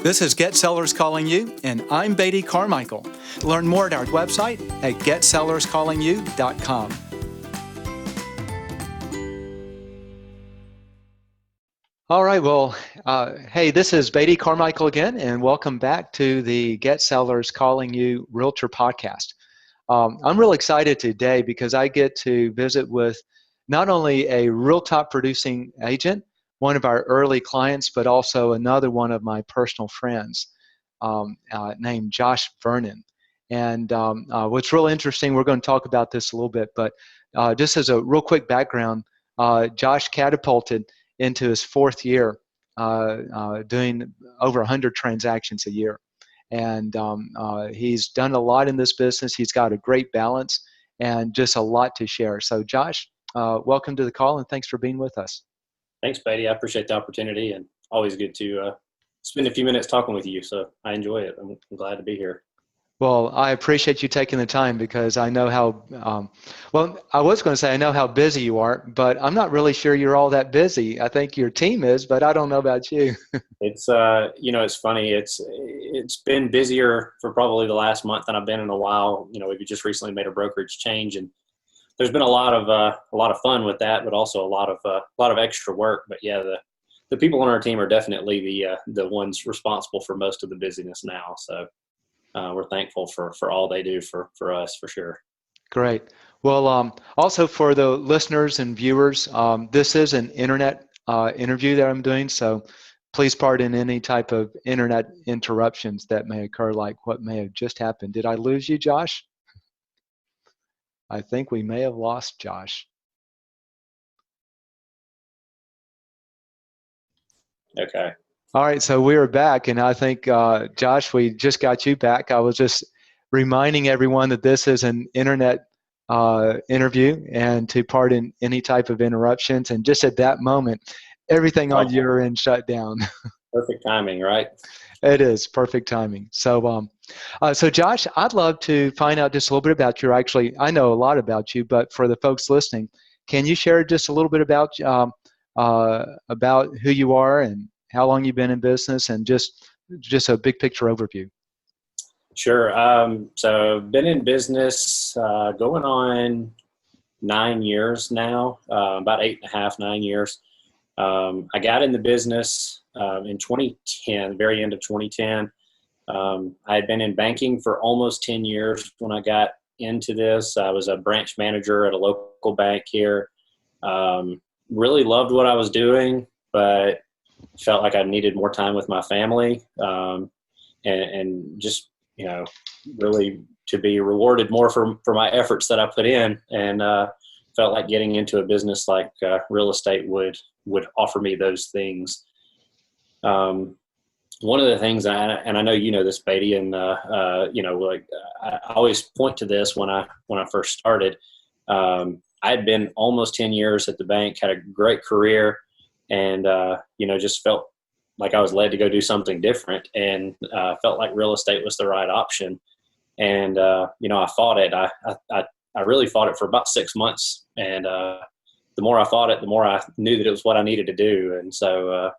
This is Get Sellers Calling You, and I'm Beatty Carmichael. Learn more at our website at getsellerscallingyou.com. All right, well, hey, this is Beatty Carmichael again, and welcome back to the Get Sellers Calling You Realtor podcast. I'm real excited today because I get to visit with not only a real top producing agent, one of our early clients, but also another one of my personal friends named Josh Vernon. And what's real interesting, we're going to talk about this a little bit, but just as a real quick background, Josh catapulted into his fourth year doing over 100 transactions a year. And he's done a lot in this business. He's got a great balance and just a lot to share. So Josh, welcome to the call and thanks for being with us. Thanks, Beatty. I appreciate the opportunity and always good to spend a few minutes talking with you. So I enjoy it. I'm glad to be here. Well, I appreciate you taking the time because I know how, well, I was going to say I know how busy you are, but I'm not really sure you're all that busy. I think your team is, but I don't know about you. It's, it's funny. It's been busier for probably the last month than I've been in a while. We've just recently made a brokerage change and there's been a lot of fun with that, but also a lot of extra work. But yeah, the people on our team are definitely the ones responsible for most of the busyness now. So we're thankful for all they do for us, for sure. Great. Well, also for the listeners and viewers, this is an internet interview that I'm doing, so please pardon any type of internet interruptions that may occur, like what may have just happened. Did I lose you, Josh? I think we may have lost Josh. Okay. All right, so we are back, and I think, Josh, we just got you back. I was just reminding everyone that this is an internet interview and to pardon any type of interruptions. And just at that moment, everything on your end shut down. Perfect timing, right? It is perfect timing. So, so Josh, I'd love to find out just a little bit about you. Actually, I know a lot about you, but for the folks listening, can you share just a little bit about who you are and how long you've been in business, and just a big picture overview? Sure. So been in business going on 9 years now, about 8.5, 9 years. I got in the business in 2010, very end of 2010. I had been in banking for almost 10 years when I got into this. I was a branch manager at a local bank here. Really loved what I was doing, but felt like I needed more time with my family and just, really to be rewarded more for my efforts that I put in, and felt like getting into a business like real estate would offer me those things. One of the things, and I know you know this, Beatty, and I always point to this when I first started. I had been almost 10 years at the bank, had a great career, and just felt like I was led to go do something different, and felt like real estate was the right option. And I fought it. I really fought it for about 6 months, and the more I fought it, the more I knew that it was what I needed to do. And so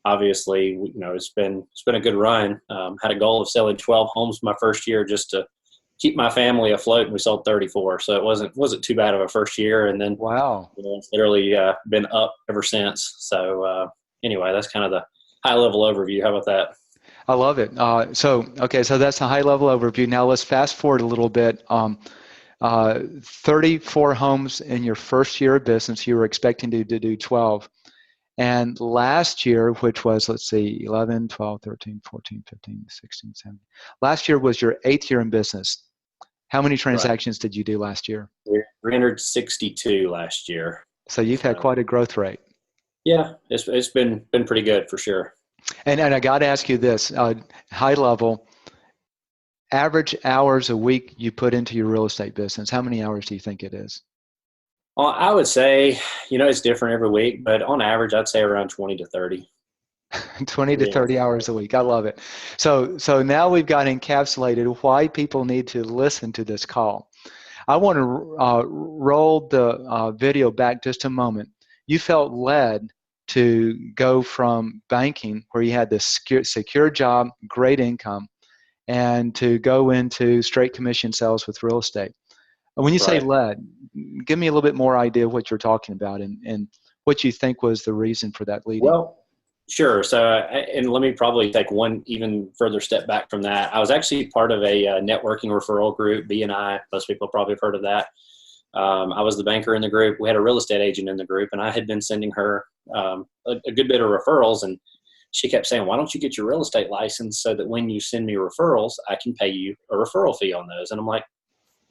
obviously, it's been a good run. Had a goal of selling 12 homes my first year just to keep my family afloat, and we sold 34. So it wasn't too bad of a first year. And then wow, it's literally been up ever since. So anyway, that's kind of the high level overview. How about that? I love it. So that's a high level overview. Now let's fast forward a little bit. 34 homes in your first year of business. You were expecting to do 12. And last year, which was, let's see, 11, 12, 13, 14, 15, 16, 17. Last year was your 8th year in business. How many transactions did you do last year? 362 last year. So you've had quite a growth rate. Yeah, it's been pretty good for sure. And I got to ask you this, high level, average hours a week you put into your real estate business, how many hours do you think it is? Well, I would say, it's different every week, but on average, I'd say around 20 to 30. 20 to 30 hours a week. I love it. So now we've got encapsulated why people need to listen to this call. I want to roll the video back just a moment. You felt led to go from banking, where you had this secure job, great income, and to go into straight commission sales with real estate. When you say Right. led, give me a little bit more idea of what you're talking about and what you think was the reason for that leading. Well, sure. So, and let me probably take one even further step back from that. I was actually part of a networking referral group, BNI. Most people probably have heard of that. I was the banker in the group. We had a real estate agent in the group, and I had been sending her a good bit of referrals. And she kept saying, "Why don't you get your real estate license so that when you send me referrals, I can pay you a referral fee on those?" And I'm like,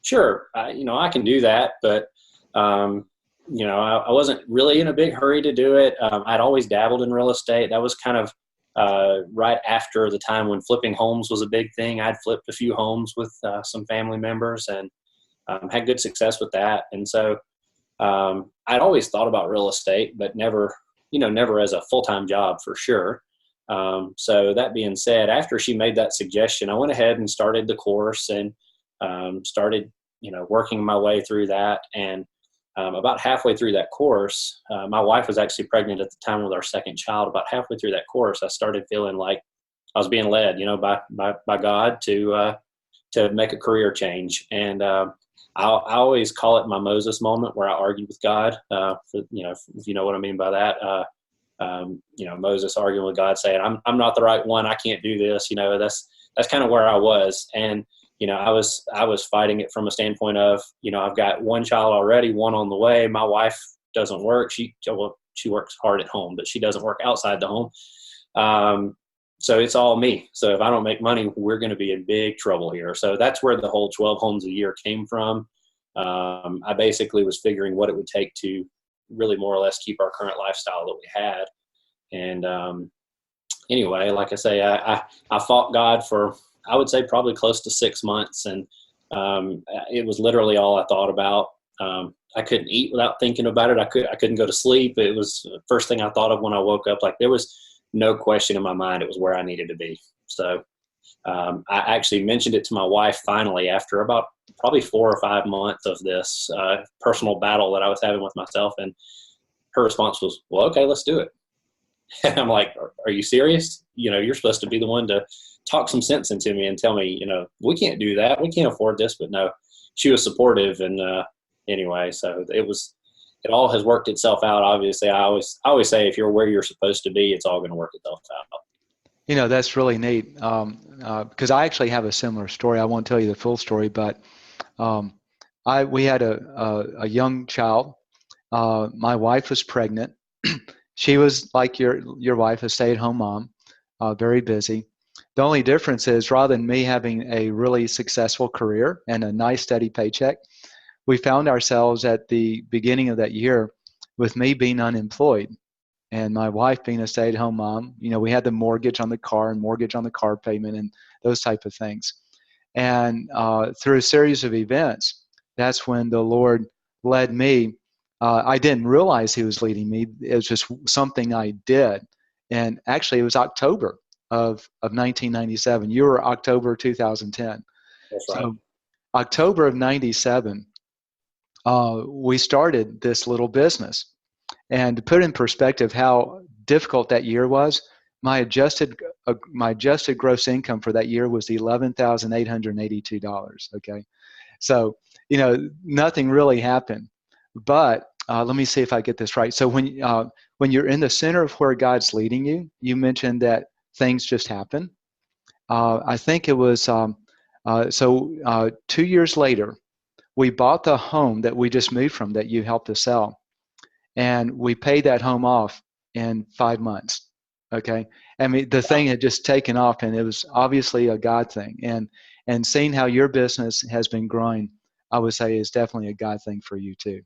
"Sure, I can do that, but." I wasn't really in a big hurry to do it. I'd always dabbled in real estate. That was kind of right after the time when flipping homes was a big thing. I'd flipped a few homes with some family members and had good success with that. And so I'd always thought about real estate, but never as a full-time job for sure. So that being said, after she made that suggestion, I went ahead and started the course and started, working my way through that. And about halfway through that course, my wife was actually pregnant at the time with our second child. About halfway through that course, I started feeling like I was being led, by God to make a career change. And I always call it my Moses moment, where I argued with God. If you know what I mean by that. Moses arguing with God, saying, "I'm not the right one. I can't do this." That's kind of where I was. And I was fighting it from a standpoint of, I've got one child already, one on the way. My wife doesn't work. She works hard at home, but she doesn't work outside the home. So it's all me. So if I don't make money, we're going to be in big trouble here. So that's where the whole 12 homes a year came from. I basically was figuring what it would take to really more or less keep our current lifestyle that we had. And anyway, like I say, I fought God for, I would say, probably close to 6 months. And it was literally all I thought about. I couldn't eat without thinking about it. I couldn't go to sleep. It was the first thing I thought of when I woke up. Like, there was no question in my mind it was where I needed to be. So I actually mentioned it to my wife finally after about probably 4 or 5 months of this personal battle that I was having with myself. And her response was, "Well, okay, let's do it." And I'm like, "Are you serious? You're supposed to be the one to talk some sense into me and tell me, we can't do that. We can't afford this." But no, she was supportive. And anyway, so it all has worked itself out. Obviously, I always say, if you're where you're supposed to be, it's all going to work itself out. That's really neat, because I actually have a similar story. I won't tell you the full story, but we had a young child. My wife was pregnant. She was, like your wife, a stay-at-home mom, very busy. The only difference is, rather than me having a really successful career and a nice steady paycheck, we found ourselves at the beginning of that year with me being unemployed and my wife being a stay-at-home mom. We had the mortgage on the car and mortgage on the car payment and those type of things. And through a series of events, that's when the Lord led me. I didn't realize He was leading me. It was just something I did. And actually, it was October of 1997. You were October 2010. That's right. So October of 97, we started this little business. And to put in perspective how difficult that year was, my adjusted gross income for that year was $11,882. Okay, so nothing really happened. But let me see if I get this right. So when you're in the center of where God's leading you, you mentioned that things just happen. I think it was 2 years later, we bought the home that we just moved from that you helped us sell. And we paid that home off in 5 months. Okay. I mean, the thing had just taken off, and it was obviously a God thing. And seeing how your business has been growing, I would say, is definitely a God thing for you too.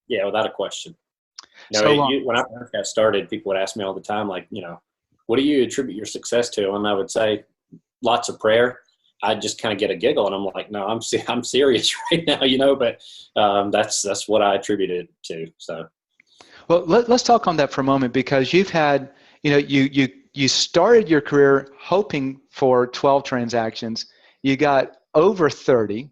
Yeah, without a question. When I first got started, people would ask me all the time, like, what do you attribute your success to? And I would say, lots of prayer. I'd just kind of get a giggle, and I'm like, no, I'm serious right now, but that's what I attribute it to. So. Well, let's talk on that for a moment, because you've had, you started your career hoping for 12 transactions. You got over 30.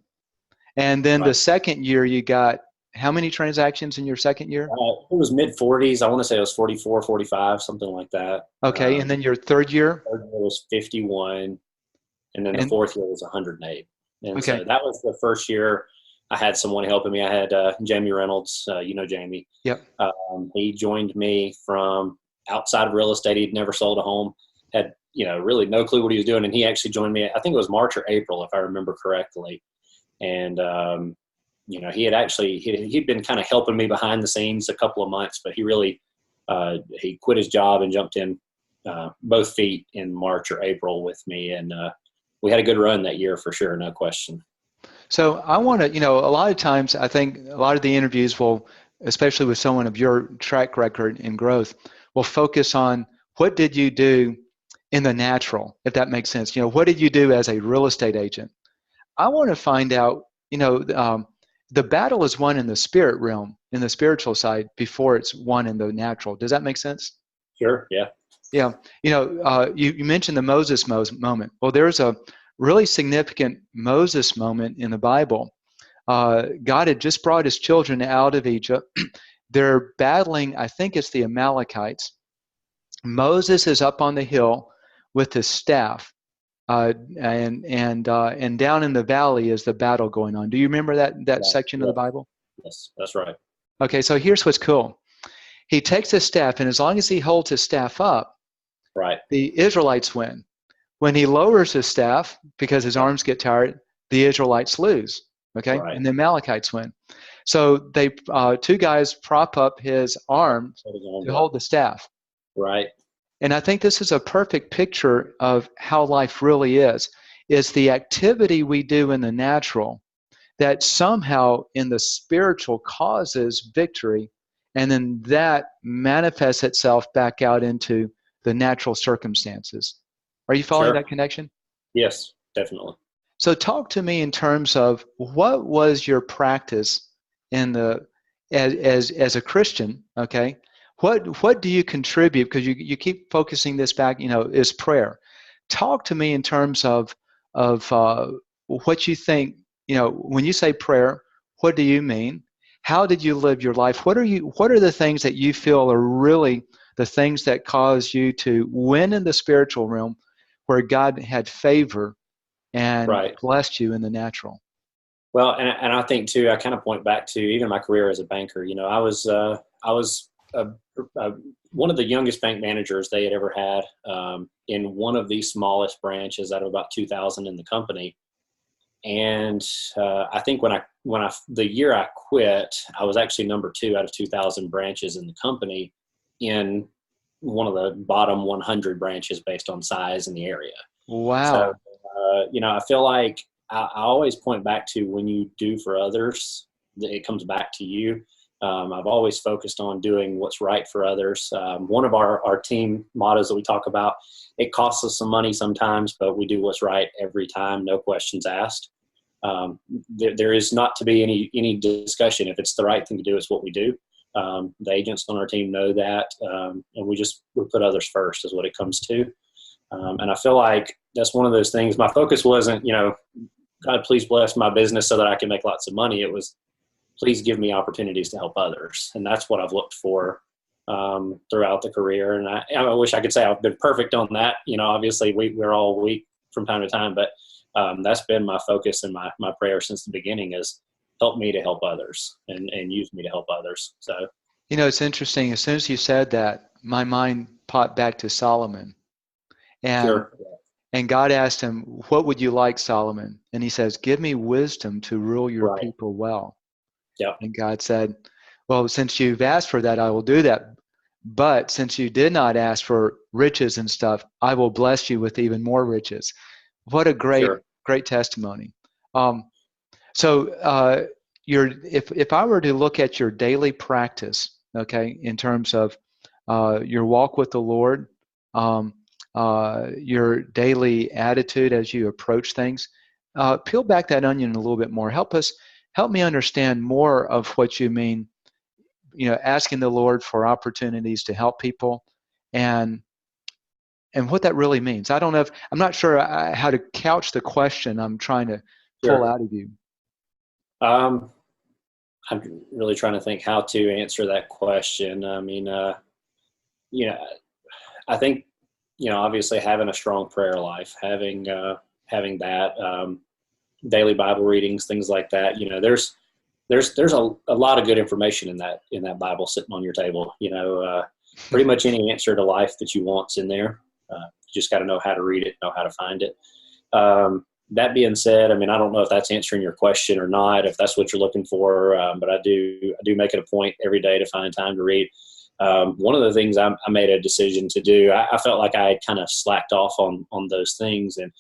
And then Right. The second year you got how many transactions in your second year? It was mid 40s. I want to say it was 44, 45, something like that. Okay, and then your third year? Third year was 51, and then the And fourth year was 108. And okay, so that was the first year I had someone helping me. I had Jamie Reynolds. You know Jamie. yep. He joined me from outside of real estate. He'd never sold a home, had really no clue what he was doing, and he actually joined me. I think it was March or April, if I remember correctly. And he had actually he'd been kind of helping me behind the scenes a couple of months, but he really he quit his job and jumped in both feet in March or April with me, and we had a good run that year for sure, no question. So I want to, a lot of times I think a lot of the interviews will, especially with someone of your track record in growth, will focus on what did you do in the natural, if that makes sense. What did you do as a real estate agent? I want to find out, the battle is won in the spirit realm, in the spiritual side, before it's won in the natural. Does that make sense? Sure, yeah. Yeah. You mentioned the Moses moment. Well, there's a really significant Moses moment in the Bible. God had just brought his children out of Egypt. They're battling, I think it's the Amalekites. Moses is up on the hill with his staff, and down in the valley is the battle going on. Do you remember that Yeah, section of yeah. the Bible? Yes, that's right. Okay, so here's what's cool. He takes his staff, and as long as he holds his staff up, Right. the Israelites win. When he lowers his staff, because his arms get tired, the Israelites lose. Okay, Right. and the Amalekites win. So they two guys prop up his arms to hold the staff. Right. And I think this is a perfect picture of how life really is the activity we do in the natural that somehow in the spiritual causes victory, and then that manifests itself back out into the natural circumstances. Are you following Sure. that connection? Yes, definitely. So talk to me in terms of what was your practice in the as a Christian, okay? What do you contribute? Because you keep focusing this back, is prayer. Talk to me in terms of what you think, when you say prayer, what do you mean? How did you live your life? What are the things that you feel are really the things that cause you to win in the spiritual realm where God had favor and Right. blessed you in the natural? Well, and I think too, I kind of point back to even my career as a banker. I was one of the youngest bank managers they had ever had, in one of the smallest branches out of about 2,000 in the company. And I think the year I quit, I was actually number 2 out of 2,000 branches in the company, in one of the bottom 100 branches based on size in the area. So, Wow. I feel like I always point back to when you do for others, it comes back to you. I've always focused on doing what's right for others. One of our team mottos that we talk about, it costs us some money sometimes, but we do what's right every time, no questions asked. There is not to be any discussion. If it's the right thing to do, it's what we do. The agents on our team know that, and we put others first is what it comes to. And I feel like that's one of those things. My focus wasn't, God, please bless my business so that I can make lots of money. It was, please give me opportunities to help others. And that's what I've looked for throughout the career. And I wish I could say I've been perfect on that. Obviously we're all weak from time to time, but that's been my focus and my prayer since the beginning is help me to help others and use me to help others. So, It's interesting. As soon as you said that, my mind popped back to Solomon. And sure. and God asked him, "What would you like, Solomon?" And he says, "Give me wisdom to rule your Right. people well." Yeah. And God said, "Well, since you've asked for that, I will do that. But since you did not ask for riches and stuff, I will bless you with even more riches." What a Sure. great testimony. Um, so if I were to look at your daily practice, okay, in terms of your walk with the Lord, um, your daily attitude as you approach things, peel back that onion a little bit more. Help me understand more of what you mean. Asking the Lord for opportunities to help people, and what that really means. I'm not sure how to couch the question I'm trying to pull Sure. out of you. Um, I'm really trying to think how to answer that question. I mean, you know, I think, obviously having a strong prayer life, having that, daily Bible readings, things like that. There's a lot of good information in that Bible sitting on your table. Pretty much any answer to life that you want's in there. You just got to know how to read it, know how to find it. That being said, I mean, I don't know if that's answering your question or not, if that's what you're looking for, but I do make it a point every day to find time to read. One of the things I made a decision to do, I felt like I had kind of slacked off on those things, and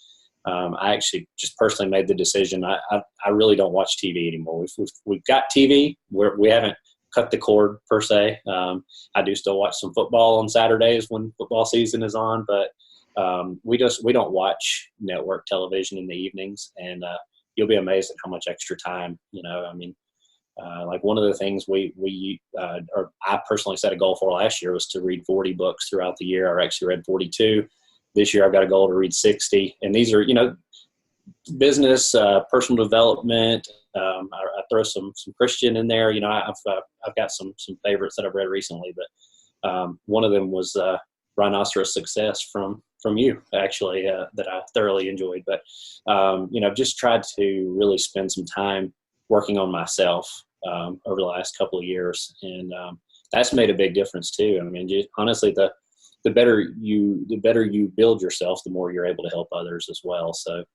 I actually just personally made the decision. I really don't watch TV anymore. We've got TV. We haven't cut the cord per se. I do still watch some football on Saturdays when football season is on, but we don't watch network television in the evenings, and you'll be amazed at how much extra time. I mean, like one of the things or I personally set a goal for last year was to read 40 books throughout the year. I actually read 42. This year I've got a goal to read 60, and these are business, personal development. I throw some Christian in there. I've got some favorites that I've read recently, but one of them was Rhinoceros Success from you, actually, that I thoroughly enjoyed. But I've just tried to really spend some time working on myself over the last couple of years, and that's made a big difference too. I mean, honestly, the better you build yourself, the more you're able to help others as well. So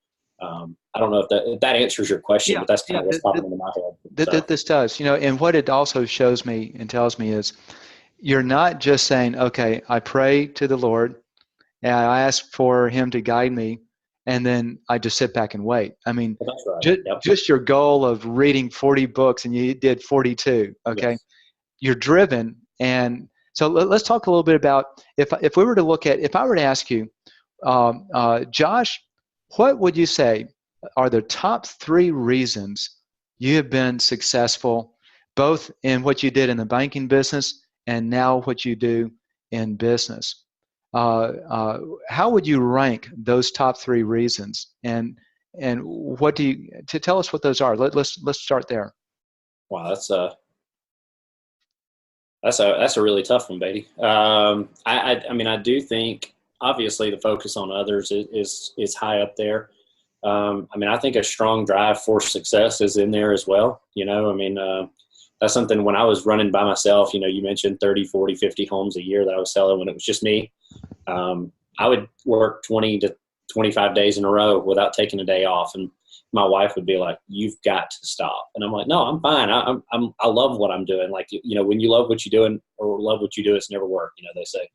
I don't know if that answers your question, but that's kind of what's popping into my head. This does, and what it also shows me and tells me is you're not just saying, okay, I pray to the Lord and I ask for him to guide me, and then I just sit back and wait. I mean, that's right. just your goal of reading 40 books and you did 42, okay? Yes. You're driven. And so let's talk a little bit about if I were to ask you, Josh, what would you say are the top 3 reasons you have been successful, both in what you did in the banking business and now what you do in business? How would you rank those top 3 reasons? And what do you to tell us what those are? Let's start there. Wow, that's a really tough one, Beatty. I mean, I do think obviously the focus on others is high up there. I mean, I think a strong drive for success is in there as well. I mean, that's something when I was running by myself, you mentioned 30, 40, 50 homes a year that I was selling when it was just me. I would work 20 to 25 days in a row without taking a day off. And my wife would be like, "You've got to stop." And I'm like, "No, I'm fine. I love what I'm doing." Like, when you love what you're doing or love what you do, it's never work. They say,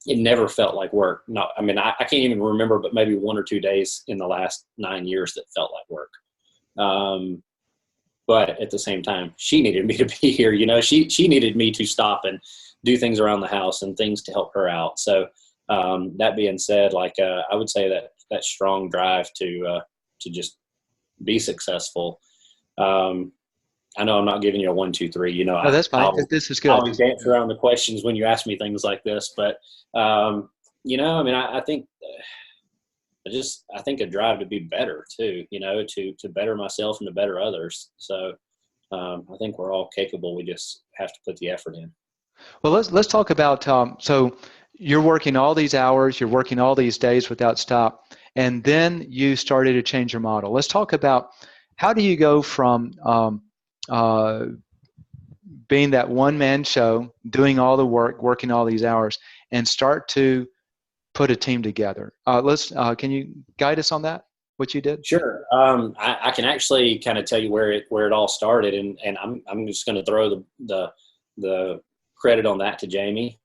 it never felt like work. No, I mean, I can't even remember, but maybe 1 or 2 days in the last 9 years that felt like work. But at the same time, she needed me to be here. She needed me to stop and do things around the house and things to help her out. So that being said, I would say that strong drive to just be successful. I know I'm not giving you a 1, 2, 3. No, that's fine. This is good. I always dance around the questions when you ask me things like this, but I mean, I think. I think a drive to be better too, to better myself and to better others. So I think we're all capable. We just have to put the effort in. Well, let's talk about, so you're working all these hours, you're working all these days without stop, and then you started to change your model. Let's talk about how do you go from being that one-man show, doing all the work, working all these hours, and start to put a team together. Can you guide us on that? What you did? Sure. I can actually kind of tell you where it all started, and I'm just going to throw the credit on that to Jamie.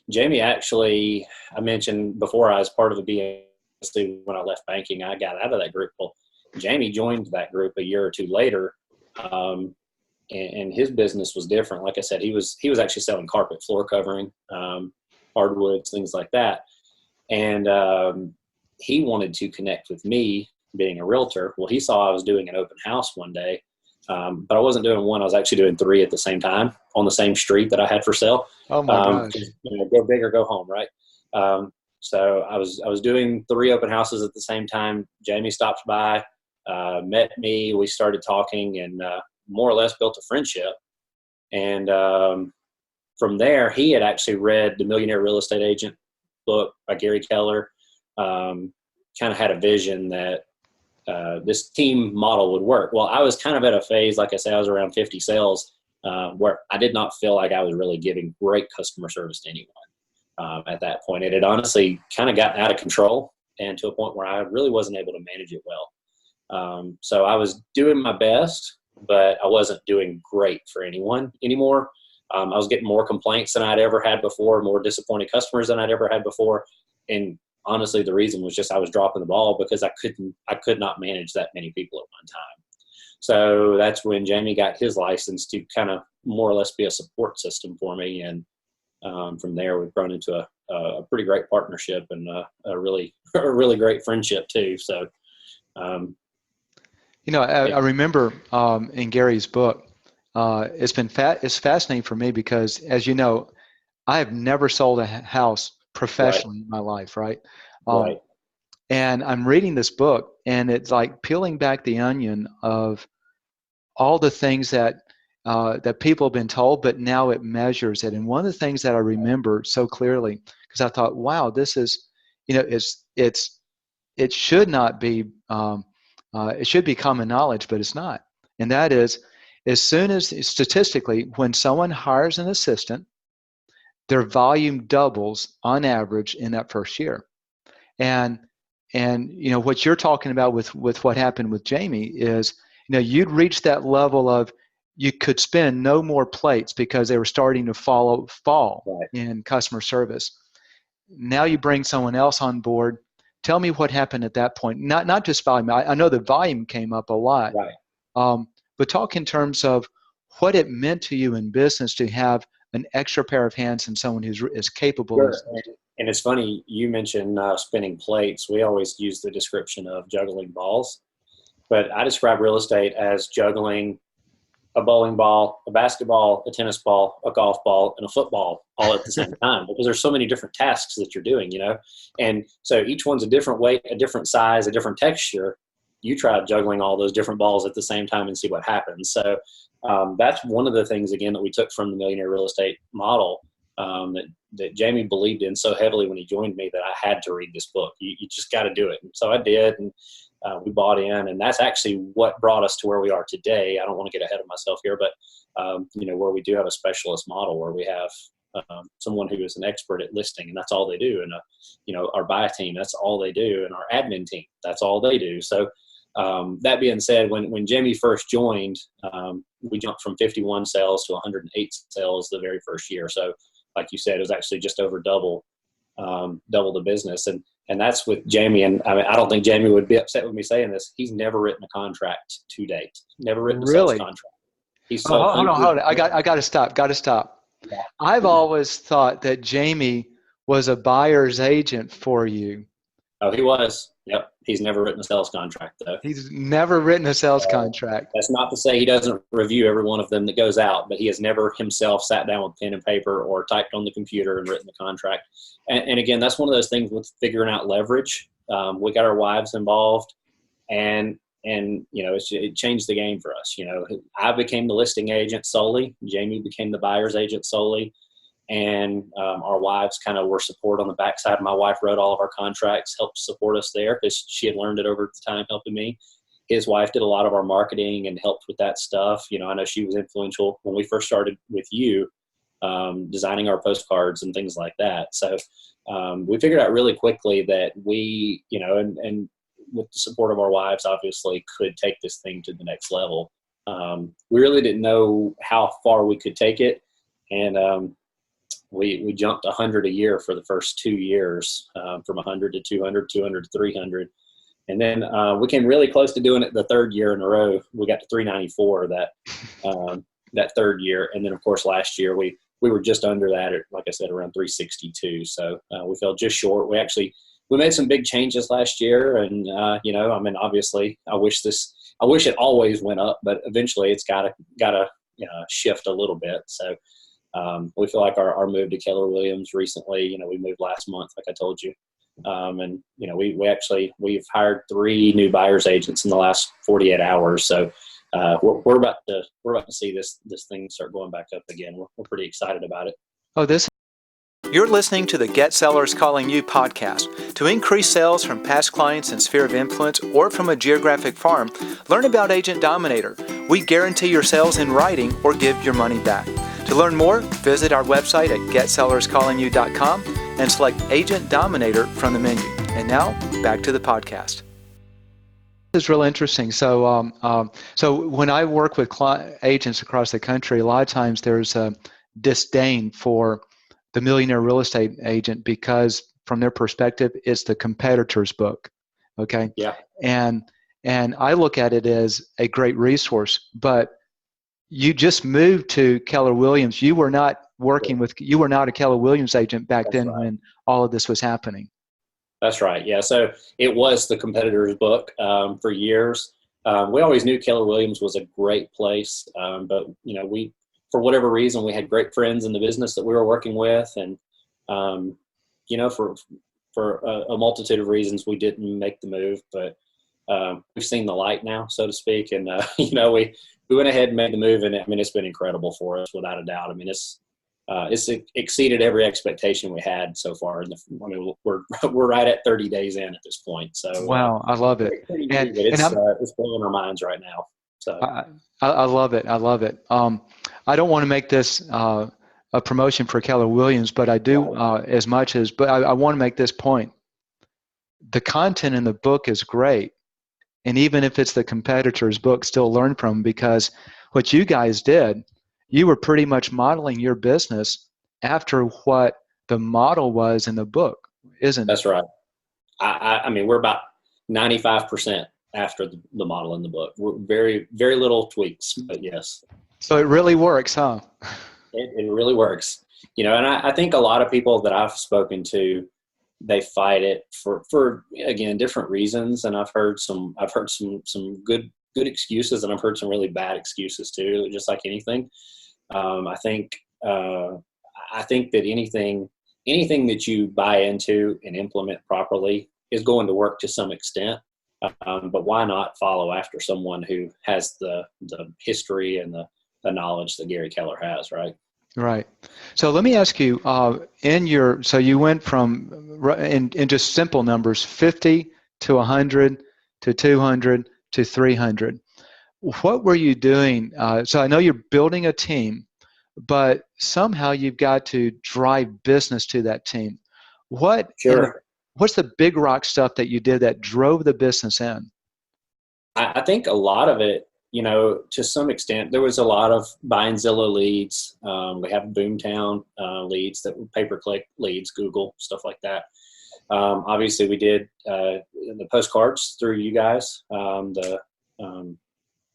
Jamie, actually, I mentioned before I was part of the BNC when I left banking. I got out of that group. Well, Jamie joined that group a year or 2 later, and his business was different. Like I said, he was actually selling carpet, floor covering, hardwoods, things like that. And he wanted to connect with me being a realtor. Well, he saw I was doing an open house one day, but I wasn't doing one. I was actually doing 3 at the same time on the same street that I had for sale. Oh my gosh. Go big or go home, right? So I was doing 3 open houses at the same time. Jamie stopped by, met me. We started talking, and more or less built a friendship. And from there, he had actually read the Millionaire Real Estate Agent book by Gary Keller. Kind of had a vision that this team model would work. Well, I was kind of at a phase, like I said, I was around 50 sales, where I did not feel like I was really giving great customer service to anyone at that point. It had honestly kind of gotten out of control, and to a point where I really wasn't able to manage it well. So I was doing my best, but I wasn't doing great for anyone anymore. I was getting more complaints than I'd ever had before, more disappointed customers than I'd ever had before. And honestly, the reason was just I was dropping the ball because I could not manage that many people at one time. So that's when Jamie got his license to kind of more or less be a support system for me. And from there, we've grown into a pretty great partnership and a really great friendship too. So, I remember in Gary's book, it's fascinating for me because, as you know, I have never sold a house professionally in my life, right? Right. And I'm reading this book, and it's like peeling back the onion of all the things that people have been told, but now it measures it. And one of the things that I remember so clearly, because I thought, wow, this is, it should not be, it should be common knowledge, but it's not. And that is, as soon as statistically, when someone hires an assistant, their volume doubles on average in that first year. And what you're talking about with what happened with Jamie is, you'd reach that level of you could spin no more plates because they were starting to fall Right. in customer service. Now you bring someone else on board. Tell me what happened at that point. Not just volume. I know the volume came up a lot. Right. But talk in terms of what it meant to you in business to have an extra pair of hands and someone who's as capable Sure. as. And it's funny, you mentioned spinning plates. We always use the description of juggling balls, but I describe real estate as juggling a bowling ball, a basketball, a tennis ball, a golf ball, and a football all at the same time, because there's so many different tasks that you're doing, and so each one's a different weight, a different size, a different texture. You try juggling all those different balls at the same time and see what happens. So that's one of the things, again, that we took from the Millionaire Real Estate model, that Jamie believed in so heavily when he joined me, that I had to read this book. You just got to do it. And so I did, and we bought in, and that's actually what brought us to where we are today. I don't want to get ahead of myself here, but where we do have a specialist model where we have someone who is an expert at listing, and that's all they do. And our buy team, that's all they do, and our admin team, that's all they do. So that being said, when Jamie first joined, we jumped from 51 sales to 108 sales the very first year. So like you said, it was actually just over double the business. And that's with Jamie. And I don't think Jamie would be upset with me saying this. He's never written a contract to date. Never written a sales contract. He's sold hold on. I got to stop. Yeah. I've always thought that Jamie was a buyer's agent for you. Oh, he was. Yep. He's never written a sales contract, though. He's never written a sales contract. That's not to say he doesn't review every one of them that goes out, but he has never himself sat down with pen and paper or typed on the computer and written the contract. And again, that's one of those things with figuring out leverage. We got our wives involved, and it changed the game for us. I became the listing agent solely. Jamie became the buyer's agent solely. And our wives kind of were support on the backside. My wife wrote all of our contracts, helped support us there because she had learned it over the time helping me. His wife did a lot of our marketing and helped with that stuff. I know she was influential when we first started with you, designing our postcards and things like that. So we figured out really quickly that we, and with the support of our wives, obviously could take this thing to the next level. We really didn't know how far we could take it. And we jumped 100 a year for the first 2 years, from 100 to 200, 200 to 300. And then we came really close to doing it the third year in a row. We got to 394 that third year. And then, of course, last year we were just under that at, like I said, around 362. So we fell just short. We made some big changes last year. And, obviously I wish it always went up, but eventually it's got to shift a little bit. So we feel like our move to Keller Williams recently, we moved last month, like I told you. And we've hired 3 new buyer's agents in the last 48 hours. So we're about to see this thing start going back up again. We're pretty excited about it. Oh, this. You're listening to the Get Sellers Calling You podcast. To increase sales from past clients and sphere of influence or from a geographic farm, learn about Agent Dominator. We guarantee your sales in writing or give your money back. To learn more, visit our website at getsellerscallingyou.com and select Agent Dominator from the menu. And now, back to the podcast. This is real interesting. So when I work with agents across the country, a lot of times there's a disdain for the millionaire real estate agent because from their perspective, it's the competitor's book. Okay. Yeah. And I look at it as a great resource, but you just moved to Keller Williams. You were not you were not a Keller Williams agent back then when all of this was happening. That's right. Yeah. So it was the competitor's book for years. We always knew Keller Williams was a great place, but we, for whatever reason, we had great friends in the business that we were working with, and for a multitude of reasons, we didn't make the move. But we've seen the light now, so to speak, and we went ahead and made the move, and it's been incredible for us, without a doubt. It's exceeded every expectation we had so far. We're right at 30 days in at this point. So wow, I love it. It's blowing our minds right now. So I love it. I love it. I don't want to make this a promotion for Keller Williams, but I do but I want to make this point. The content in the book is great. And even if it's the competitor's book, still learn from, because what you guys did, you were pretty much modeling your business after what the model was in the book, isn't it? That's right. We're about 95% after the model in the book. We're very, very little tweaks, but yes. So it really works, huh? It really works. And I think a lot of people that I've spoken to, they fight it for again, different reasons. And I've heard some good excuses, and I've heard some really bad excuses too, just like anything. I think that anything that you buy into and implement properly is going to work to some extent. But why not follow after someone who has the history and the knowledge that Gary Keller has, right? Right. So let me ask you, so you went from, in just simple numbers, 50 to 100 to 200 to 300. What were you doing? So I know you're building a team, but somehow you've got to drive business to that team. Sure. What's the big rock stuff that you did that drove the business in? I think a lot of it, to some extent, there was a lot of buying Zillow leads. We have Boomtown leads, that were pay-per-click leads, Google, stuff like that. Obviously, we did the postcards through you guys.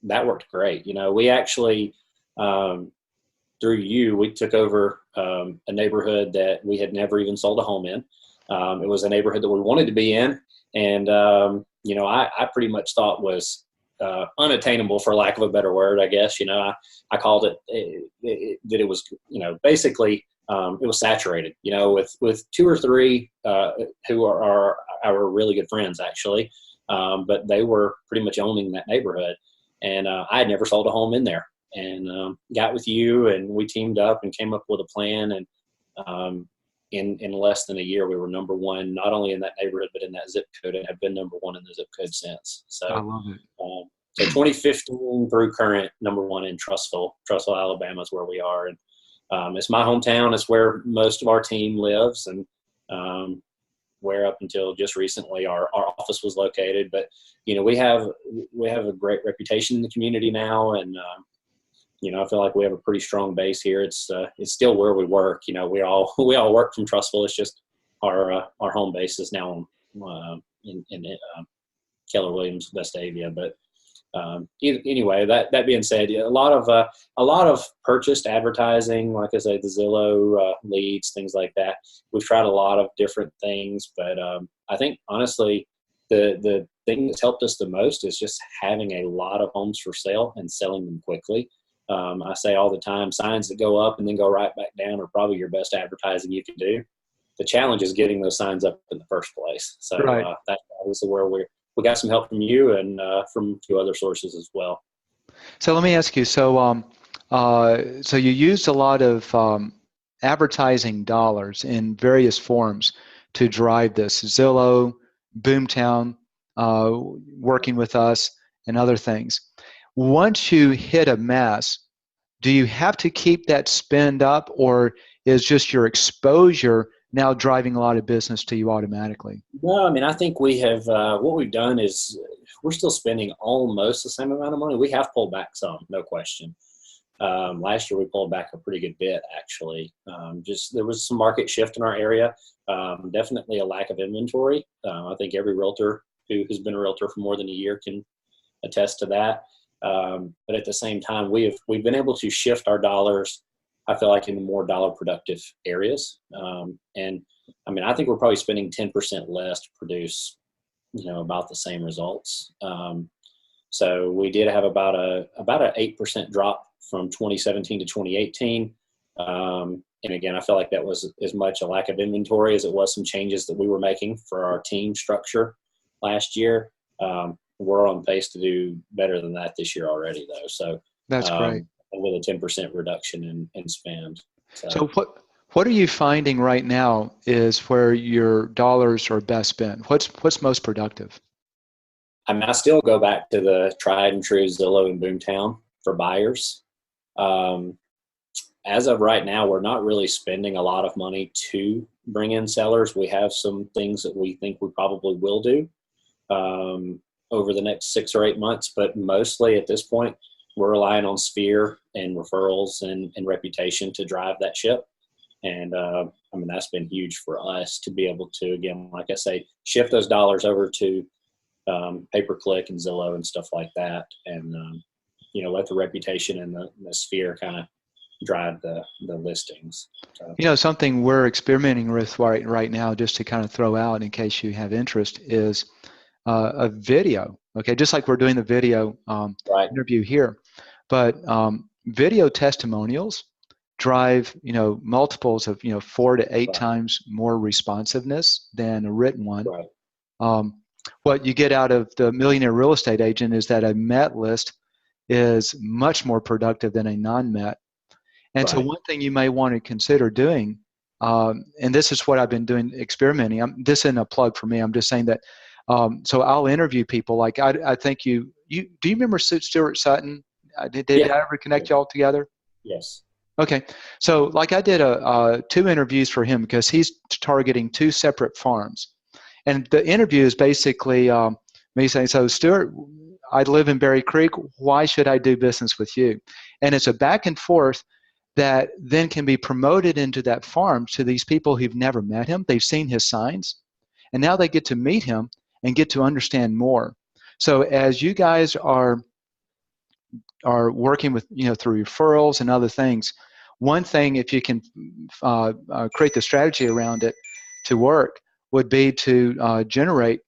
That worked great. We actually, through you, we took over a neighborhood that we had never even sold a home in. It was a neighborhood that we wanted to be in, and I pretty much thought was unattainable, for lack of a better word, I guess. I called it that it was, basically it was saturated, with two or three who are our really good friends, actually, but they were pretty much owning that neighborhood, and I had never sold a home in there, and got with you, and we teamed up and came up with a plan, and in less than a year, we were number one, not only in that neighborhood, but in that zip code, and have been number one in the zip code since. So, I love it. So 2015 through current, number one in Trussville, Alabama is where we are. And it's my hometown. It's where most of our team lives, and where up until just recently our office was located. But, we have a great reputation in the community now, and I feel like we have a pretty strong base here. It's still where we work. We all work from Trussville. It's just our home base is now in Keller Williams, Vestavia. But anyway, that being said, a lot of purchased advertising, like I said, the Zillow leads, things like that. We've tried a lot of different things, but I think honestly, the thing that's helped us the most is just having a lot of homes for sale and selling them quickly. I say all the time, signs that go up and then go right back down are probably your best advertising you can do. The challenge is getting those signs up in the first place. So that's obviously where we got some help from you and from a few other sources as well. So let me ask you. So you used a lot of advertising dollars in various forms to drive this. Zillow, Boomtown, working with us, and other things. Once you hit a mass, do you have to keep that spend up, or is just your exposure now driving a lot of business to you automatically? No, I mean, I think we have, what we've done is we're still spending almost the same amount of money. We have pulled back some, no question. Last year we pulled back a pretty good bit, actually. Just there was some market shift in our area. Definitely a lack of inventory. I think every realtor who has been a realtor for more than a year can attest to that. But at the same time, we've been able to shift our dollars, I feel like, into more dollar productive areas. And I mean, I think we're probably spending 10% less to produce, about the same results. So we did have about an 8% drop from 2017 to 2018. And again, I feel like that was as much a lack of inventory as it was some changes that we were making for our team structure last year. We're on pace to do better than that this year already, though. So That's great. with a 10% reduction in spend. So what are you finding right now is where your dollars are best spent? What's most productive? I mean, I still go back to the tried and true Zillow and Boomtown for buyers. As of right now, we're not really spending a lot of money to bring in sellers. We have some things that we think we probably will do over the next 6 or 8 months, but mostly at this point, we're relying on Sphere and referrals and reputation to drive that ship. And I mean, that's been huge for us to be able to, again, like I say, shift those dollars over to pay-per-click and Zillow and stuff like that. And, let the reputation and the Sphere kind of drive the listings. So. Something we're experimenting with right now, just to kind of throw out in case you have interest, is a video. Okay, just like we're doing the video Right. interview here, but video testimonials drive multiples of 4 to 8 Right. times more responsiveness than a written one. Right. What you get out of the Millionaire Real Estate Agent is that a met list is much more productive than a non-met. And so Right. one thing you may want to consider doing, and this is what I've been doing, experimenting. This isn't a plug for me. I'm just saying that. So I'll interview people. Like I think you do you remember Stuart Sutton? Did I ever connect y'all together? Yes. Okay. So like I did 2 interviews for him because he's targeting 2 separate farms. And the interview is basically me saying, so Stuart, I live in Berry Creek. Why should I do business with you? And it's a back and forth that then can be promoted into that farm to these people who've never met him. They've seen his signs, and now they get to meet him and get to understand more. So as you guys are working with, through referrals and other things, one thing, if you can create the strategy around it to work, would be to generate,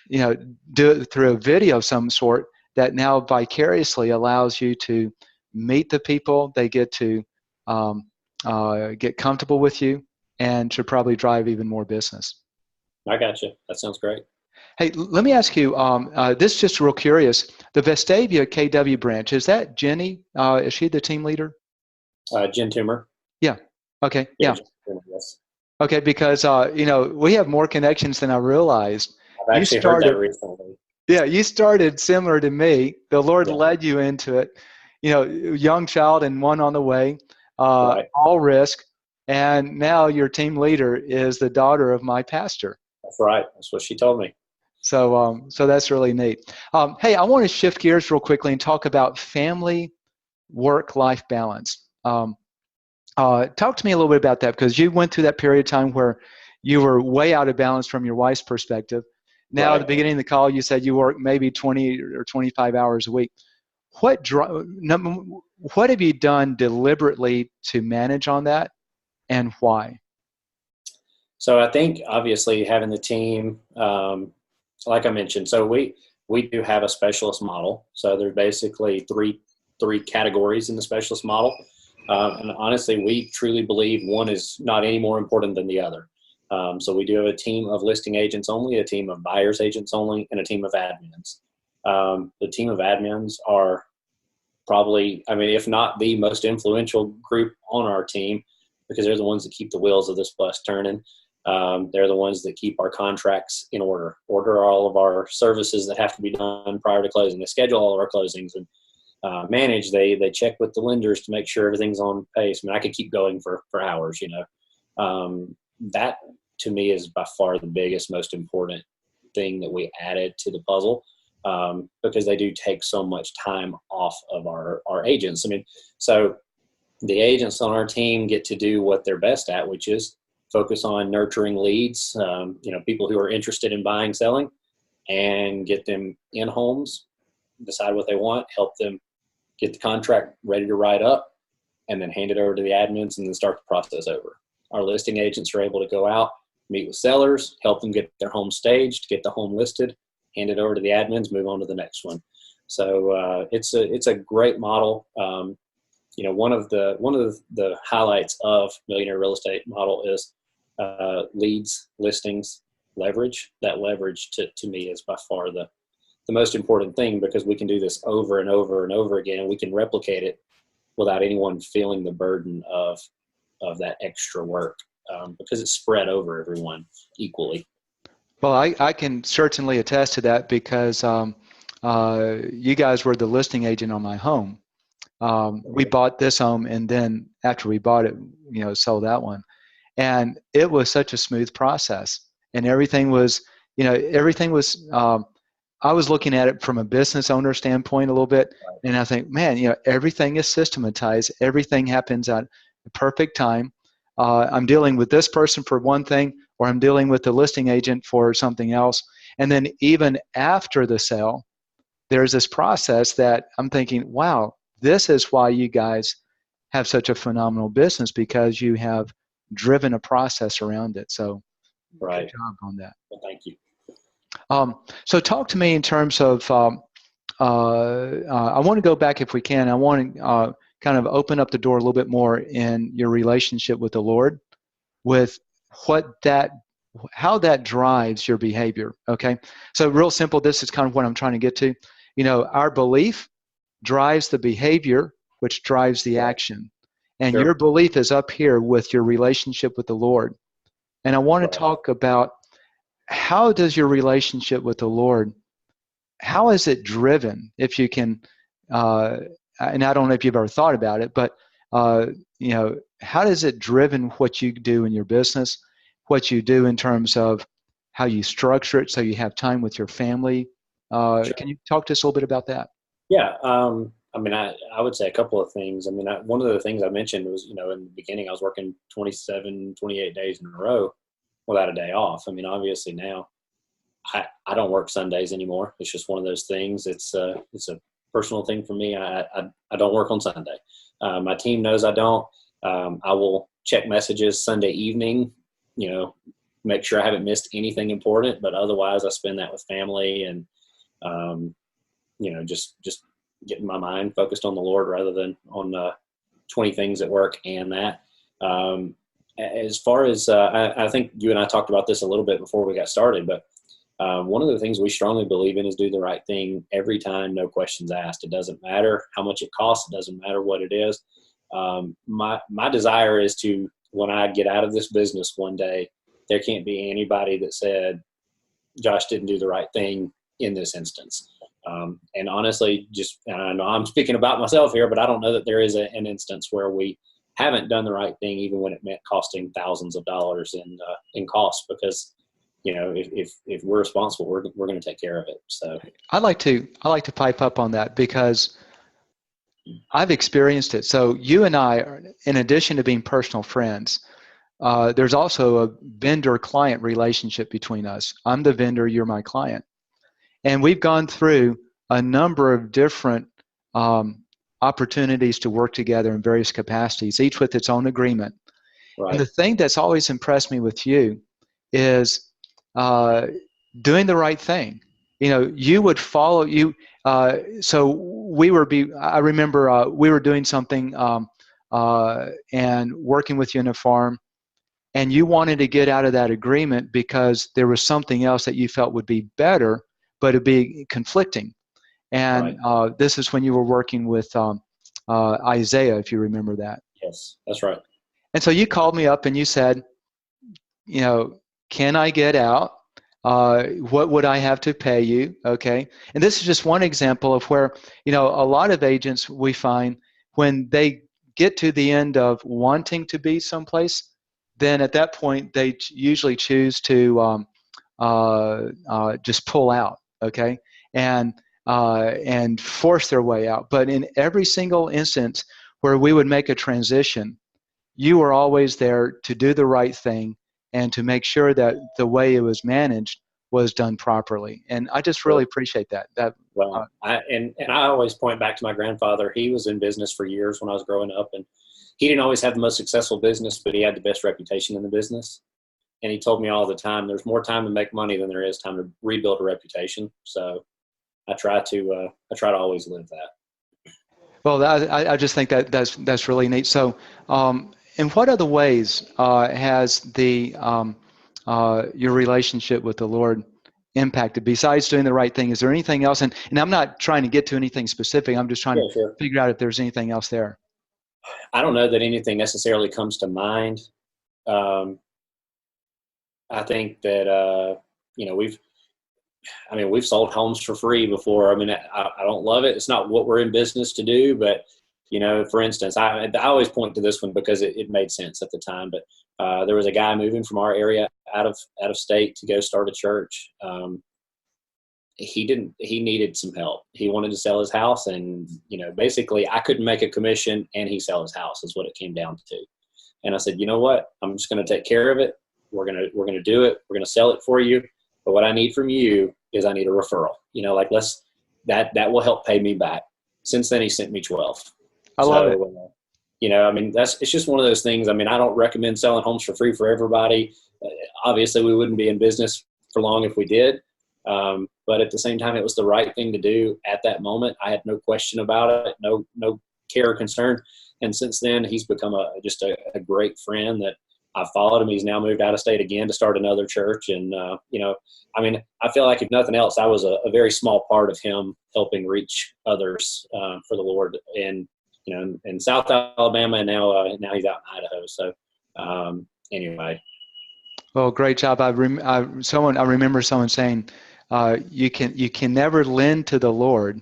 do it through a video of some sort that now vicariously allows you to meet the people. They get to get comfortable with you and should probably drive even more business. I got you. That sounds great. Hey, let me ask you, this is just real curious. The Vestavia KW branch, is that Jenny? Is she the team leader? Jen Toomer. Yeah. Okay. Yeah. Toomer, yes. Okay, because we have more connections than I realized. I've actually heard that recently. Yeah, you started similar to me. The Lord led you into it. Young child and one on the way, Right. all risk, and now your team leader is the daughter of my pastor. That's right. That's what she told me. So that's really neat. Hey, I want to shift gears real quickly and talk about family work-life balance. Talk to me a little bit about that, because you went through that period of time where you were way out of balance from your wife's perspective. Now, Right. at the beginning of the call, you said you work maybe 20 or 25 hours a week. What have you done deliberately to manage on that, and why? So I think obviously having the team, like I mentioned, so we do have a specialist model. So there's basically three categories in the specialist model. And honestly, we truly believe one is not any more important than the other. So we do have a team of listing agents only, a team of buyers agents only, and a team of admins. The team of admins are probably, I mean, if not the most influential group on our team, because they're the ones that keep the wheels of this bus turning. They're the ones that keep our contracts in order all of our services that have to be done prior to closing. They schedule all of our closings and manage. They check with the lenders to make sure everything's on pace. I mean, I could keep going for hours, that to me is by far the biggest, most important thing that we added to the puzzle, because they do take so much time off of our agents. I mean, so the agents on our team get to do what they're best at, which is focus on nurturing leads, people who are interested in buying, selling, and get them in homes, decide what they want, help them get the contract ready to write up, and then hand it over to the admins and then start the process over. Our listing agents are able to go out, meet with sellers, help them get their home staged, get the home listed, hand it over to the admins, move on to the next one. So it's a great model. One of the highlights of Millionaire Real Estate model is leads, listings, leverage. That leverage to me is by far the most important thing, because we can do this over and over and over again, and we can replicate it without anyone feeling the burden of that extra work, because it's spread over everyone equally. Well, I can certainly attest to that, because you guys were the listing agent on my home. We bought this home, and then after we bought it, sold that one. And it was such a smooth process, and everything was, I was looking at it from a business owner standpoint a little bit, and I think, man, everything is systematized. Everything happens at the perfect time. I'm dealing with this person for one thing, or I'm dealing with the listing agent for something else. And then even after the sale, there's this process that I'm thinking, wow, this is why you guys have such a phenomenal business, because you have driven a process around it. So right. Good job on that. Well, thank you. So talk to me in terms of, I want to go back if we can. I want to kind of open up the door a little bit more in your relationship with the Lord, with how that drives your behavior. Okay. So real simple, this is kind of what I'm trying to get to. Our belief drives the behavior, which drives the action. And Sure. Your belief is up here with your relationship with the Lord. And I want to talk about, how does your relationship with the Lord, how is it driven? If you can, and I don't know if you've ever thought about it, but how does it driven what you do in your business, what you do in terms of how you structure it so you have time with your family? Sure. Can you talk to us a little bit about that? Yeah. I would say a couple of things. One of the things I mentioned was, in the beginning, I was working 27, 28 days in a row without a day off. Obviously now I don't work Sundays anymore. It's just one of those things. It's a personal thing for me. I don't work on Sunday. My team knows I don't. I will check messages Sunday evening, make sure I haven't missed anything important, but otherwise I spend that with family and, just getting my mind focused on the Lord rather than on 20 things at work and that. As far as I think you and I talked about this a little bit before we got started, but one of the things we strongly believe in is do the right thing every time, no questions asked. It doesn't matter how much it costs. It doesn't matter what it is. My desire is to, when I get out of this business one day, there can't be anybody that said Josh didn't do the right thing in this instance. And honestly, and I know I'm speaking about myself here, but I don't know that there is an instance where we haven't done the right thing, even when it meant costing thousands of dollars in costs, because, if we're responsible, we're going to take care of it. So I like to pipe up on that, because I've experienced it. So you and I, in addition to being personal friends, there's also a vendor-client relationship between us. I'm the vendor, you're my client. And we've gone through a number of different opportunities to work together in various capacities, each with its own agreement. Right. And the thing that's always impressed me with you is doing the right thing. You would follow you. I remember we were doing something and working with you in a farm, and you wanted to get out of that agreement because there was something else that you felt would be better, but it'd be conflicting. And Right. this is when you were working with Isaiah, if you remember that. Yes, that's right. And so you called me up and you said, you know, can I get out? What would I have to pay you? Okay. And this is just one example of where, a lot of agents we find when they get to the end of wanting to be someplace, then at that point they usually choose to just pull out. Okay. And force their way out. But in every single instance where we would make a transition, you were always there to do the right thing and to make sure that the way it was managed was done properly. And I just really Sure. appreciate that. Well, and I always point back to my grandfather. He was in business for years when I was growing up, and he didn't always have the most successful business, but he had the best reputation in the business. And he told me all the time, there's more time to make money than there is time to rebuild a reputation. So I try to always live that. Well, I just think that's really neat. So, in what other ways has the your relationship with the Lord impacted besides doing the right thing? Is there anything else? And I'm not trying to get to anything specific. I'm just trying to Yeah, sure. figure out if there's anything else there. I don't know that anything necessarily comes to mind. Um, I think that you know we've sold homes for free before. I mean, I don't love it. It's not what we're in business to do, but for instance, I always point to this one because it made sense at the time. But there was a guy moving from our area out of state to go start a church. He needed some help. He wanted to sell his house, and basically I couldn't make a commission and he sell his house is what it came down to. And I said, you know what? I'm just going to take care of it. We're gonna do it. We're gonna sell it for you. But what I need from you is I need a referral. That will help pay me back. Since then, he sent me 12. I love it. So, I mean, it's just one of those things. I mean, I don't recommend selling homes for free for everybody. Obviously, we wouldn't be in business for long if we did. But at the same time, it was the right thing to do at that moment. I had no question about it, no care or concern. And since then, he's become just a great friend that I've followed him. He's now moved out of state again to start another church. And, I mean, I feel like if nothing else, I was a very small part of him helping reach others for the Lord in South Alabama. And now he's out in Idaho. So anyway. Well, great job. I remember someone saying, you can never lend to the Lord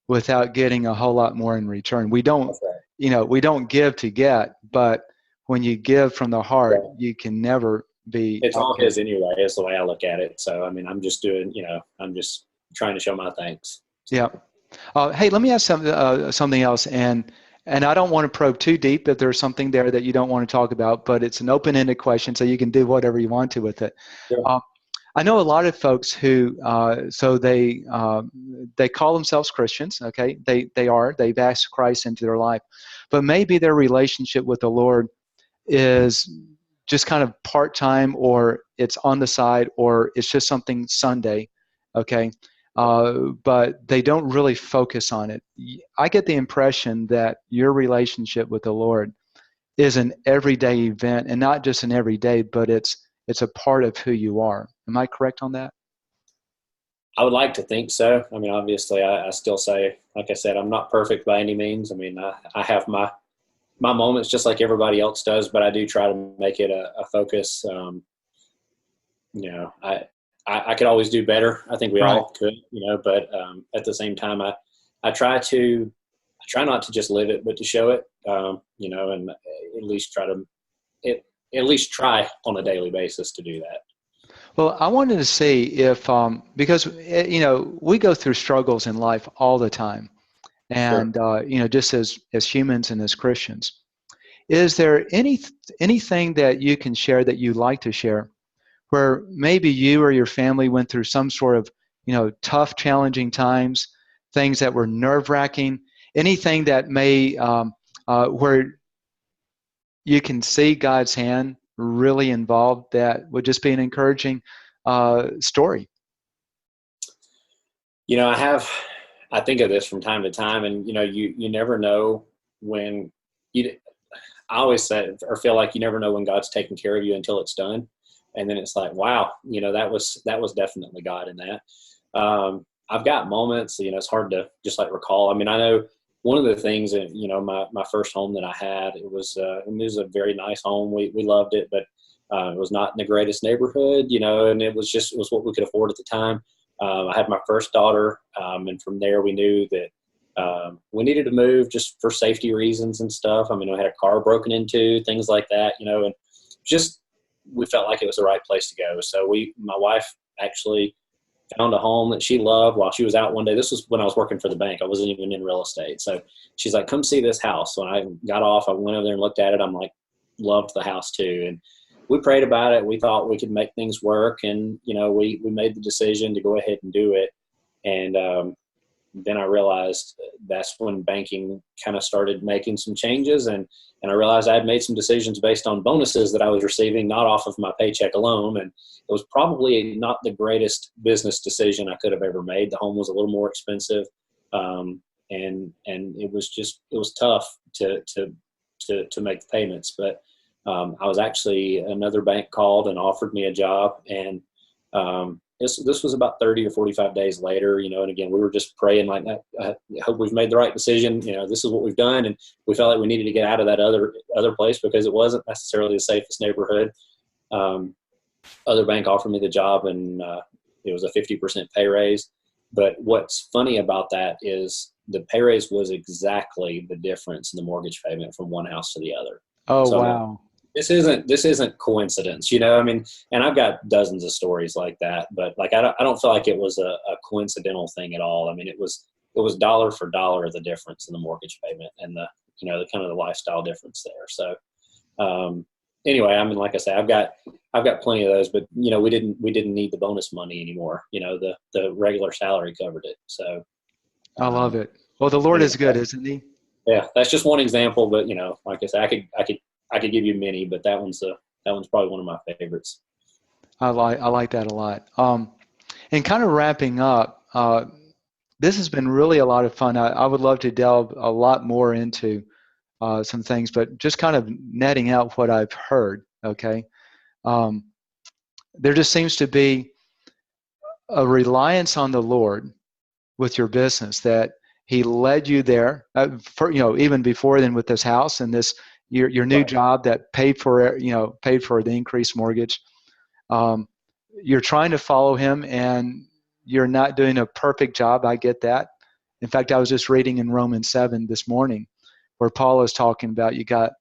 without getting a whole lot more in return. We don't, Right. we don't give to get, but when you give from the heart, Right. you can never be. It's all his anyway, is the way I look at it. So, I mean, I'm just I'm just trying to show my thanks. Yeah. Hey, let me ask something else, and I don't want to probe too deep if there's something there that you don't want to talk about, but it's an open-ended question, so you can do whatever you want to with it. Sure. I know a lot of folks who, so they call themselves Christians. Okay, they've asked Christ into their life, but maybe their relationship with the Lord is just kind of part-time, or it's on the side, or it's just something Sunday. Okay, but they don't really focus on it. I get the impression that your relationship with the Lord is an everyday event, and not just an everyday, but it's a part of who you are. Am I correct on that? I would like to think so. I mean, obviously, I still say, like I said, I'm not perfect by any means. I mean, I have my moments just like everybody else does, but I do try to make it a focus. I could always do better. I think we Right. all could, but at the same time, I try not to just live it, but to show it, and at least at least try on a daily basis to do that. Well, I wanted to see if, because, we go through struggles in life all the time. Sure. And, just as humans and as Christians, is there anything that you can share that you'd like to share where maybe you or your family went through some sort of, tough, challenging times, things that were nerve-wracking, anything that may, where you can see God's hand really involved, that would just be an encouraging story? I think of this from time to time, and you never know when you. I always say or feel like you never know when God's taking care of you until it's done, and then it's like, wow, that was definitely God in that. I've got moments, it's hard to just like recall. I mean, I know one of the things that, my first home that I had, it was a very nice home. We loved it, but it was not in the greatest neighborhood, and it was what we could afford at the time. I had my first daughter, and from there we knew that we needed to move just for safety reasons and stuff. I mean, we had a car broken into, things like that, and just we felt like it was the right place to go. So my wife actually found a home that she loved while she was out one day. This was when I was working for the bank. I wasn't even in real estate. So she's like, come see this house. When I got off, I went over there and looked at it. I'm like, loved the house too. And we prayed about it. We thought we could make things work. And, we made the decision to go ahead and do it. And then I realized that's when banking kind of started making some changes. And I realized I had made some decisions based on bonuses that I was receiving, not off of my paycheck alone. And it was probably not the greatest business decision I could have ever made. The home was a little more expensive. And it was tough to make the payments. But I was actually, another bank called and offered me a job. And this was about 30 or 45 days later, and again, we were just praying like, I hope we've made the right decision. This is what we've done. And we felt like we needed to get out of that other place because it wasn't necessarily the safest neighborhood. Other bank offered me the job, and it was a 50% pay raise. But what's funny about that is the pay raise was exactly the difference in the mortgage payment from one house to the other. Oh, So wow. this isn't coincidence, I mean, and I've got dozens of stories like that, but like, I don't feel like it was a coincidental thing at all. I mean, it was dollar for dollar the difference in the mortgage payment and the kind of the lifestyle difference there. So, anyway, I mean, like I say, I've got plenty of those, but we didn't need the bonus money anymore. The regular salary covered it. So I love it. Well, the Lord is good, isn't he? yeah, that's just one example, but like I said, I could give you many, but that one's probably one of my favorites. I like that a lot. And kind of wrapping up, this has been really a lot of fun. I would love to delve a lot more into some things, but just kind of netting out what I've heard. Okay, there just seems to be a reliance on the Lord with your business, that He led you there. Even before then with this house and this your new Right. job that paid for the increased mortgage. You're trying to follow Him, and you're not doing a perfect job. I get that. In fact, I was just reading in Romans 7 this morning, where Paul is talking about you got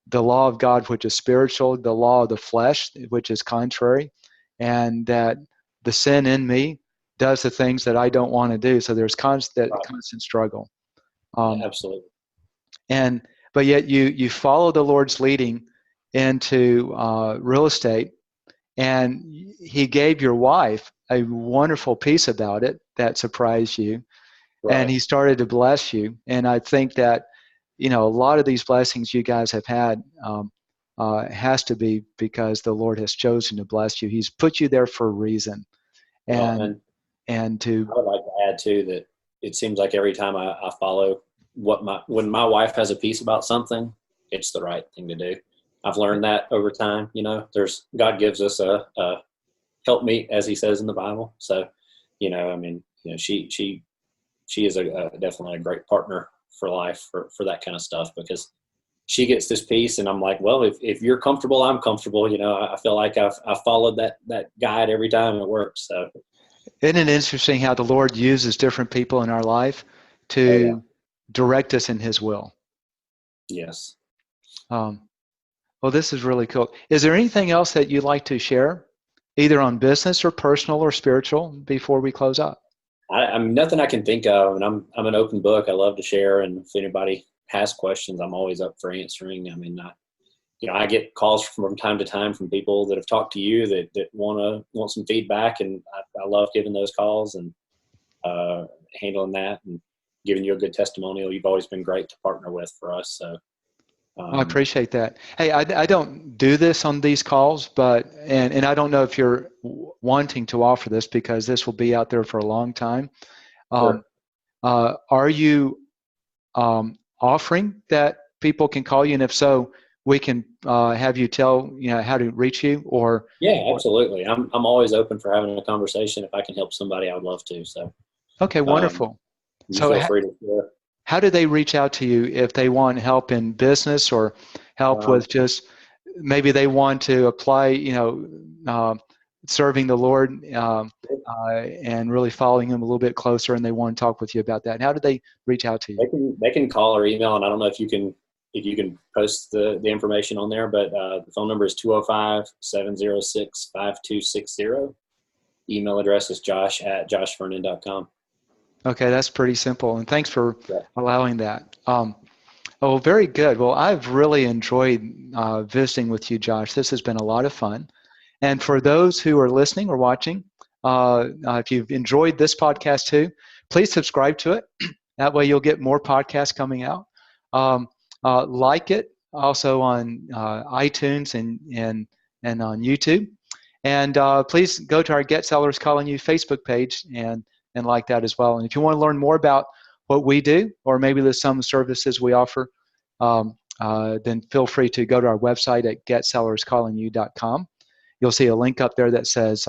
the law of God, which is spiritual, the law of the flesh, which is contrary, and that the sin in me does the things that I don't want to do. So there's constant struggle. Absolutely. But yet you follow the Lord's leading into real estate, and He gave your wife a wonderful piece about it that surprised you, Right. and He started to bless you. And I think that a lot of these blessings you guys have had has to be because the Lord has chosen to bless you. He's put you there for a reason, Well, and to I would like to add too that it seems like every time I follow when my wife has a piece about something, it's the right thing to do. I've learned that over time. God gives us a helpmeet, as He says in the Bible. So, I mean, she is definitely a great partner for life for that kind of stuff, because she gets this piece, and I'm like, well, if you're comfortable, I'm comfortable. I feel like I've followed that guide every time it works. So. Isn't it interesting how the Lord uses different people in our life to direct us in His will? Yes. Well, this is really cool. Is there anything else that you'd like to share, either on business or personal or spiritual, before we close up? I mean, nothing I can think of, and I'm an open book. I love to share, and if anybody has questions, I'm always up for answering. I mean, I get calls from time to time from people that have talked to you that want some feedback, and I love giving those calls and handling that and giving you a good testimonial. You've always been great to partner with for us. So I appreciate that. Hey, I don't do this on these calls, but and I don't know if you're wanting to offer this, because this will be out there for a long time. Sure. Are you offering that people can call you, and if so, we can have you tell how to reach you? Or Yeah, absolutely. I'm always open for having a conversation. If I can help somebody, I would love to. So Okay, Um, wonderful. you So feel free to share. how do they reach out to you if they want help in business or help Um, with just maybe they want to apply, serving the Lord and really following Him a little bit closer, and they want to talk with you about that? How do they reach out to you? they can call or email, and I don't know if you can post the information on there, but the phone number is 205-706-5260. Email address is josh@joshvernon.com. Okay, that's pretty simple, and thanks for Yeah. allowing that. Oh, very good. Well, I've really enjoyed visiting with you, Josh. This has been a lot of fun. And for those who are listening or watching, if you've enjoyed this podcast too, please subscribe to it. That way you'll get more podcasts coming out. Like it also on iTunes and on YouTube. And please go to our Get Sellers Calling You Facebook page and like that as well. And if you want to learn more about what we do, or maybe there's some services we offer, then feel free to go to our website at getsellerscallingyou.com. You'll see a link up there that says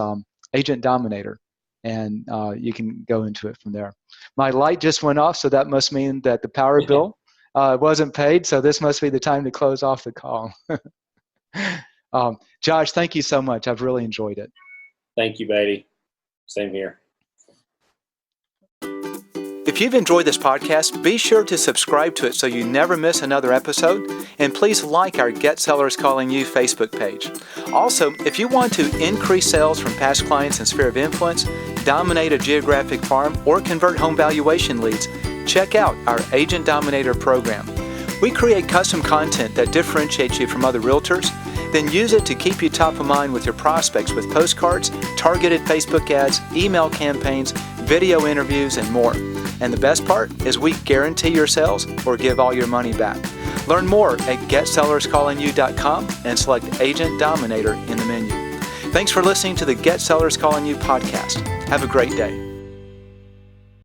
Agent Dominator, and you can go into it from there. My light just went off, so that must mean that the power bill wasn't paid, so this must be the time to close off the call. Josh, thank you so much. I've really enjoyed it. Thank you, Beatty. Same here. If you've enjoyed this podcast, be sure to subscribe to it so you never miss another episode. And please like our Get Sellers Calling You Facebook page. Also, if you want to increase sales from past clients and sphere of influence, dominate a geographic farm, or convert home valuation leads, check out our Agent Dominator program. We create custom content that differentiates you from other realtors, then use it to keep you top of mind with your prospects with postcards, targeted Facebook ads, email campaigns, video interviews, and more. And the best part is we guarantee your sales or give all your money back. Learn more at getsellerscallingyou.com and select Agent Dominator in the menu. Thanks for listening to the Get Sellers Calling You podcast. Have a great day.